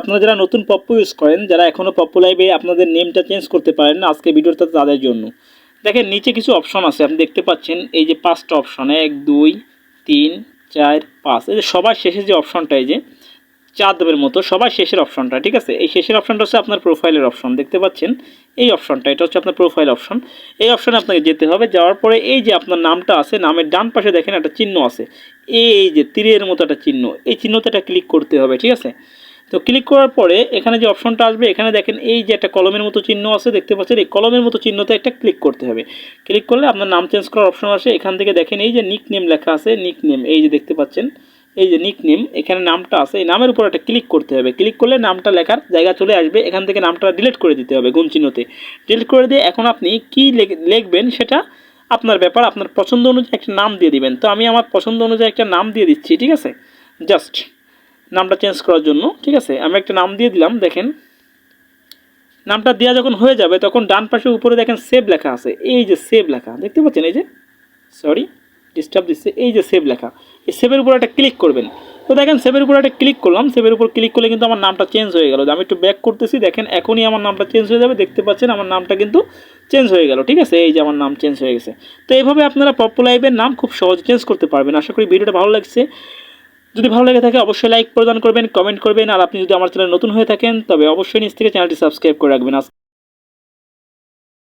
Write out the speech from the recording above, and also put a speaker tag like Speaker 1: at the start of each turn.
Speaker 1: আপনারা যারা নতুন পপ্পু ইউজ করেন, যারা এখনও পপ্পু লাইভে আপনাদের নেমটা চেঞ্জ করতে পারেন না, আজকে ভিডিওটা তাদের জন্য। দেখেন নিচে কিছু অপশন আছে, আপনি দেখতে পাচ্ছেন এই যে 5টা অপশন, 1 2 3 4 5, এই যে সবার শেষে যে অপশনটা, এই যে চাঁদের মতো সবার শেষের অপশনটা, ঠিক আছে। এই শেষের অপশনটা হচ্ছে আপনার প্রোফাইলের অপশন, দেখতে পাচ্ছেন এই অপশনটা, এটা হচ্ছে আপনার প্রোফাইল অপশন। এই অপশনে আপনাকে যেতে হবে, যাওয়ার পরে এই যে আপনার নামটা আছে, নামের ডান পাশে দেখেন একটা চিহ্ন আছে, এই যে তীরের মতো একটা চিহ্ন, এই চিহ্নতে একটা ক্লিক করতে হবে, ঠিক আছে। তো ক্লিক করার পরে এখানে যে অপশনটা আসবে, এখানে দেখেন এই যে একটা কলমের মতো চিহ্ন আছে, দেখতে পাচ্ছেন এই কলমের মতো চিহ্নতে একটা ক্লিক করতে হবে। ক্লিক করলে আপনার নাম চেঞ্জ করার অপশন আসে। এখান থেকে দেখেন এই যে নিক নেম লেখা আছে, নিক নেম, এই যে দেখতে পাচ্ছেন এই যে নিক নেম, এখানে নামটা আছে, এই নামের উপর একটা ক্লিক করতে হবে। ক্লিক করলে নামটা লেখার জায়গা চলে আসবে, এখান থেকে নামটা ডিলিট করে দিতে হবে গুণ চিহ্নতে। ডিলিট করে দিয়ে এখন আপনি কী লিখবেন সেটা আপনার ব্যাপার, আপনার পছন্দ অনুযায়ী একটা নাম দিয়ে দিবেন। তো আমি আমার পছন্দ অনুযায়ী একটা নাম দিয়ে দিচ্ছি, ঠিক আছে, জাস্ট নামটা চেঞ্জ করার জন্য, ঠিক আছে। আমি একটা নাম দিয়ে দিলাম। দেখেন নামটা দেওয়া যখন হয়ে যাবে, তখন ডান পাশে উপরে দেখেন সেভ লেখা আছে, এই যে সেভ লেখা দেখতে পাচ্ছেন, এই যে সরি ডিস্টার্ব দিচ্ছে, এই যে সেভ লেখা, এই সেভের উপর একটা ক্লিক করবেন। তো দেখেন সেভের উপর একটা ক্লিক করলাম, সেভের উপর ক্লিক করলে কিন্তু আমার নামটা চেঞ্জ হয়ে গেল। আমি একটু ব্যাক করতেছি, দেখেন এখনই আমার নামটা চেঞ্জ হয়ে যাবে, দেখতে পাচ্ছেন আমার নামটা কিন্তু চেঞ্জ হয়ে গেল, ঠিক আছে। এই যে আমার নাম চেঞ্জ হয়ে গেছে। তো এইভাবে আপনারা পপ্পু লাইভের নাম খুব সহজে চেঞ্জ করতে পারবেন। আশা করি ভিডিওটা ভালো লাগছে। যদি ভালো লেগে থাকে অবশ্যই লাইক প্রদান করবেন, কমেন্ট করবেন, আর আপনি যদি আমার চ্যানেল নতুন হয়ে থাকেন তবে অবশ্যই নিচ থেকে চ্যানেলটি সাবস্ক্রাইব করে রাখবেন। আজকে